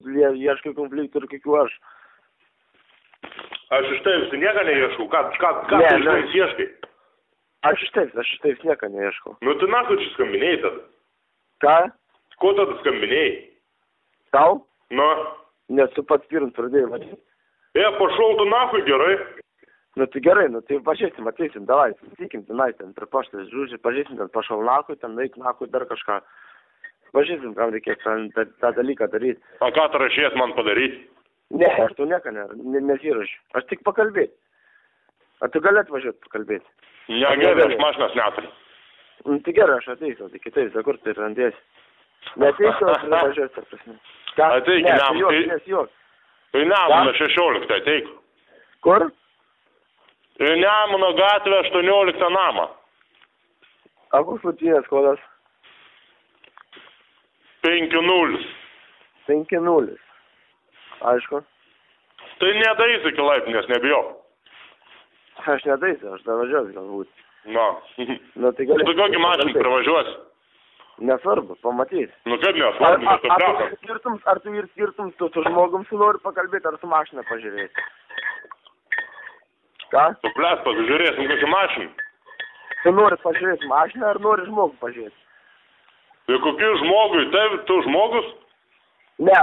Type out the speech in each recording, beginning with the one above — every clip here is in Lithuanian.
ieškai konfliktų ir kokių aš. Aš iš tavęs nieko neieškau. Ką tu iš manęs ieškai? Aš iš tavęs nieko neieškau. Nu, tu naku čia skambinėjai tada. Ką? Ko tada skambinėjai? Tau? Nu? Nes tu pats pirmt pradėjai matyti. Pašol tu naku gerai. Nu tai gerai, nu tai pažiūrėsim, ateisim, davai, susitikim tenai, ten prie paštės žūdžiai, pažiūrėsim, ten pašal nakui, ten naik nakui, dar kažką. Pažiūrėsim, kam reikės tą dalyką daryti. O ką tu rašės man padaryti? Ne, aš tu nieko nesirašiu. Aš tik pakalbėti. Ar tu galėt važiuoti pakalbėti? Ne, gerai, aš mašinas neturiu. Nu tai gerai, aš ateisiu, tai kitaip, kur tai randėsi. Neateisiu, aš važiuosiu, ta prasme. Ateik, tai Nemuno 16, ateik. Kur? Į Nemuno gatvę 18 namą. A koks laiptinės kodas? 5-0. 5-0. Aišku. Tai nedaisi iki laiptinės, nebijok. Aš nedaisiu, aš dar važiuosiu galbūt. Na. Nu tai gali. Tu kokį mašiną privažiuosi? Nesvarbu, pamatys. Nu kaip nesvarbu, nes tu prekas. Ar tu ir skirtums, tu su žmogum su nori pakalbėti, ar su mašiną pažiūrėti? Ką? Tu ples pasižiūrėsim kokį mašiną. Tu nori pažiūrėti mašiną, ar nori žmogų pažiūrėti? Tai kokį žmogui, tu žmogus? Ne,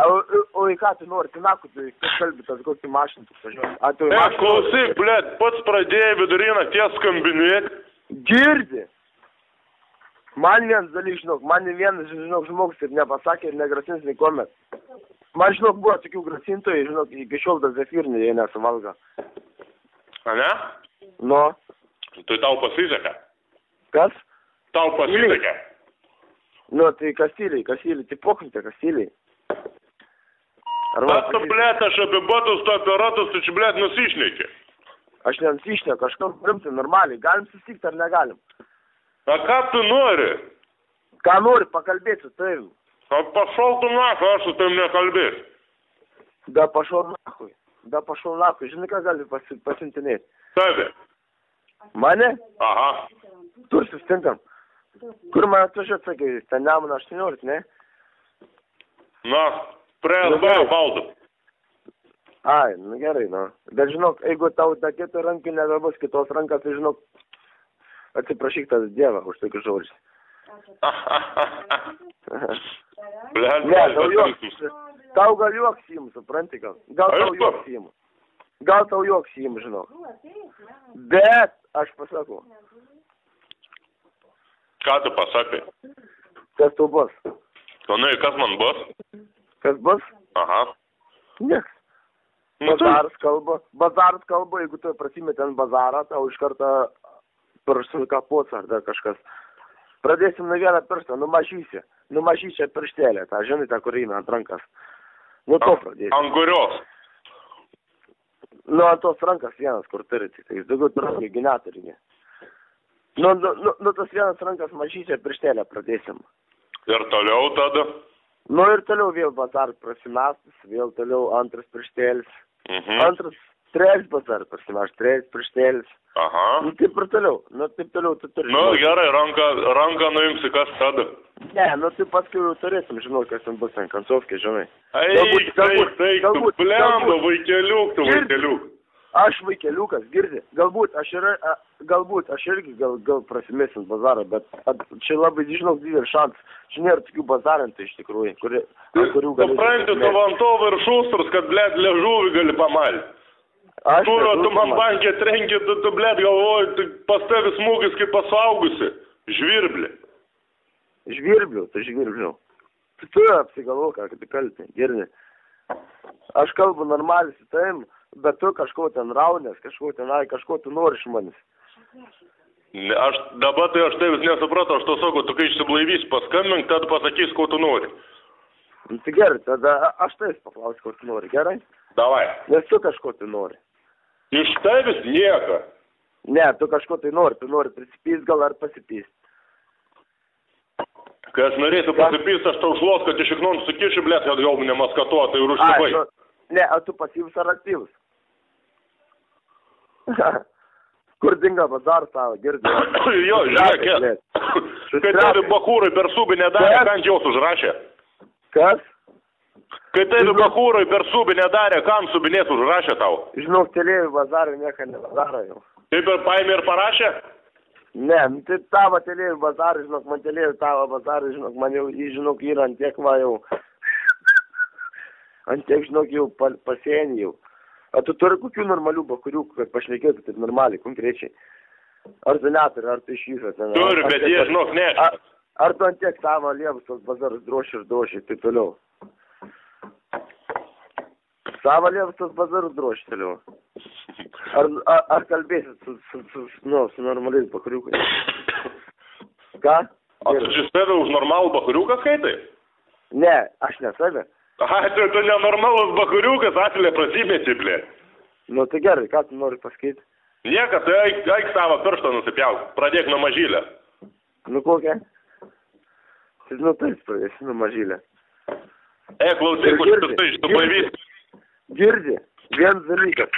o į ką tu nori, tu naku, tu kalbi, tas kokį mašiną tu pažiūrėti. Klausyk, blėt, pats pradėjai viduryną ties skambinėti. Girdi. Man vienas dalykas, žinok, žmogus ir nepasakė ir negrasins niekuomet. Man, žinok, buvo tokių grasintojų, žinok, iki šiol dar zefirnį jie nesuvalgo. A ne? Nu. Tai tau pasisekė. Kas? Tau pasisekė. Nu, tai Kastiliai, tai pokaltė Kastiliai. Bet tu, blėt, aš apie batus, tu apie ratus, tu čia, blėt, nusišneki. Aš nenusišneku, kažkam rimtai normaliai, galim susitikti ar negalim? A ką tu nori? Ką nori pakalbėti su tavim? A pašol tu naku, aš su tavim nekalbėsiu. Da pašol naku, žinai, ką gali pasintinėti? Tave. Mane? Aha. Tur susitinkam. Kur man atvažiuot, sakai, ten Nemuno 18, ne? Na, prie SB baldų. Ai, nu gerai, nu. Bet žinok, jeigu tau ta kita ranka nebebus kitos rankas, tai žinok, atsiprašyk tas Dievą už tokius žodžius. Ne, tau gal juoks jums, supranti gal? Gal tau juoks jums, žinok. Bet, aš pasakau. Ką tu pasakai? Kas tau bus? Nu, kas man bus? Kas bus? Aha. Nieks. Bazaras kalba, jeigu tu prasimeti ant bazarą, tau iš karto pirštų kapos ar dar kažkas. Pradėsim nuo vieną pirštą, numažysiu pirštelę, tą žinai, tą kur eina ant rankas. Nu to pradėsim. Ant kurios? Nu ant tos rankas vienas, kur turi tik, tai daugiau rankai genetorinė. Nu tos vienas rankas mažysiu pirštelę pradėsim. Ir toliau tada? Nu ir toliau vėl bazar prasimestas, vėl toliau antras pirštelis. Antras, trečias bazar prasimestas, trečias pirštelis. Aha. Nu taip ir toliau, tu turi. Nu gerai, ranką nuimsi, kas tada? Ne, nu tai paskui jau turėsim, žinau, kas ten bus ant kancovkė, žinai. Eik, tu blemba, vaikeliuk. Aš vaikeliukas, girdi, galbūt aš irgi gal prasimėsim bazarą, bet čia labai, žinau, didelis šansas. Čia nėra tokių bazarintų iš tikrųjų, kurių gali... Supranti, tu vantovą ir šustrus, kad, blėt, liežuvį gali pamalti. Tu man bankė trenki, tu, blėt, galvoji, tu pas tavi smūgis kaip pasaugusi. Žvirblė. Žvirblių. Tu apsigalvo, ką tu kalti, girdi. Aš kalbu normaliai su tavim, bet tu kažko ten raunės, kažko tu nori iš manęs. Dabar tai aš tavęs nesupratau, aš to sakau, tu kai išsiblaivys paskambink, tada pasakys, ko tu nori. Tai gerai, tada aš tavęs paklausiu, ko tu nori, gerai? Davai. Nes tu kažko tu nori. Iš tavęs nieko. Ne, tu kažko tai nori, prisipys gal ar pasipys. Kai aš norėsiu pasipys, aš tau šlos, kad iš iknon sukiši, blėt, kad gal nemaskatuotai ir užsibai. Ne, o tu pasyvus ar aktyvus? Kur dinga bazaras tavo, girdi? Jo, žiūrėk, kai tavi bakūrai per subį nedarė, ką ant jos užrašė? Kas? Kai tai bakūrai per subinę darė, kam subinės užrašė tau? Žinok, telėjų bazarą nieko nebazarą jau. Taip ir paėmė ir parašė? Ne, tai tavo telėjų bazarą, žinok, man telėjų tavo bazarą, žinok, man jau, žinok, yra ant tiek va jau. Ant tiek, žinok, jau pasienį jau. A tu turi kokių normalių bakurių, kad pašnekėtų taip normaliai, konkrečiai? Ar tu neturi, ar tu iš viso? Turi, bet jie, žinok, nešia. Ar tu ant tiek savo lievus tos bazarus droši ir droši, taip toliau? Savo lievus tos bazarus droši toliau. Ar kalbėsit su normaliais bakuriukais? Ką? O tu čia save už normalų bakuriuką skaitai? Ne, aš ne save. Aha, tu nenormalus bakuriukas, atlė prasimėsi, blė. Nu tai gerai, ką tu nori pasakyti? Nieka, tai eik savo pirštą nusipjauk, pradėk nuo mažylę. Nu kokią? Tai nu taip pradėsi nuo mažylę. Klausyk, už tai iš tu blaivys. Girdi, vienas dalykas.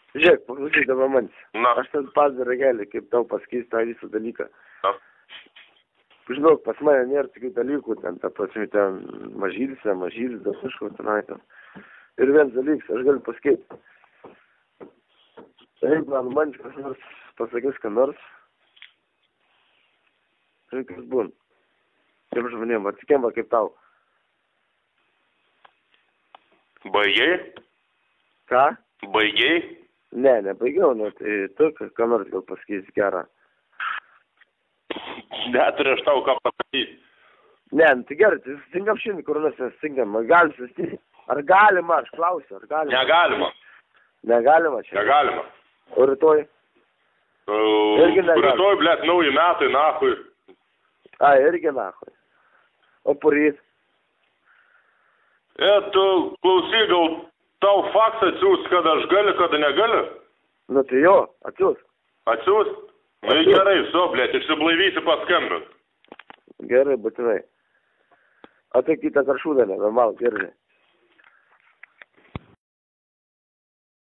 Žiūrėk, paklausyk dabar manis. Na. Aš ten pats ragelį, kaip tau pasakysiu tą visą dalyką. Na. Žinok, pas mane nėra tokių dalykų, ten, ta prasme, ten mažylis, dar kažko tenai ten. Ir vienas dalykas, aš galiu pasakyti. Jeigu man manis kas nors pasakys, ką nors, tai kas būn. Kaip žmonėm, atsikiem va kaip tau. Baigiai? Ką? Baigiai? Ne, nebaigiau, nu, tai tu, ką nors gal pasakysi gerą. Neturiu aš tau ką pasakyti. Ne, nu, tai gerai, tai sustingam šiandien, kur mes sustingam. Galim sustingam. Ar galima, aš klausiu, ar galima? Negalima. Negalima čia? Negalima. O rytoj? Irgi negalima. Rytoj, blėt, nauji metai, nahui. Irgi nahui. O poryt? Tu klausy, gal tau faksą atsiūs, kada aš galiu, kada negaliu? Nu tai jo, atsiūs. Atsiūs? Nu gerai, blėt, išsiblaivysi paskambint. Gerai, būtinai. O tai kitą karšūdą, normal, gerai.